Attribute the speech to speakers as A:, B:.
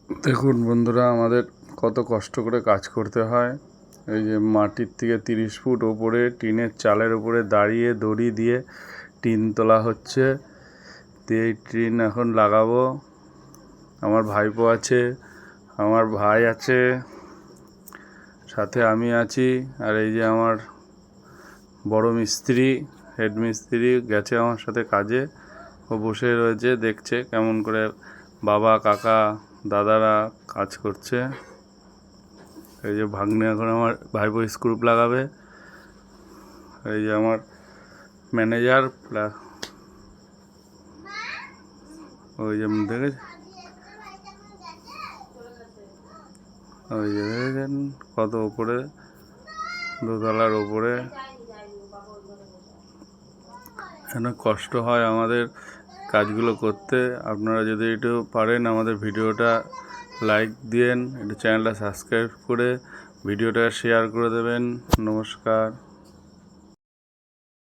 A: দেখুন বন্ধুরা, আমাদের কত কষ্ট করে কাজ করতে হয়। এই যে মাটির থেকে 30 ফুট ওপরে টিনের চালের উপরে দাঁড়িয়ে দড়ি দিয়ে টিন তোলা হচ্ছে। দিয়ে এই টিন এখন লাগাবো। আমার ভাইপো আছে, আমার ভাই আছে, সাথে আমি আছি। আর এই যে আমার বড় মিস্ত্রি, হেড মিস্ত্রি গেছে আমার সাথে কাজে। ও বসে রয়েছে, দেখছে কেমন করে বাবা, কাকা, দাদারা কাজ করছে। এই যে ভাগ্নে এখন আমার ভাইপো স্ক্রুপ লাগাবে। এই যে আমার ম্যানেজার প্লাস ওই যে দেখেছে, ওই যে দেখেছেন কত উপরে, দোতলার উপরে। এখানে কষ্ট হয় আমাদের কাজগুলো করতে। আপনারা যদি একটু পারেন আমাদের ভিডিওটা লাইক দিয়েন, একটু চ্যানেলটা সাবস্ক্রাইব করে ভিডিওটা শেয়ার করে দেবেন। নমস্কার।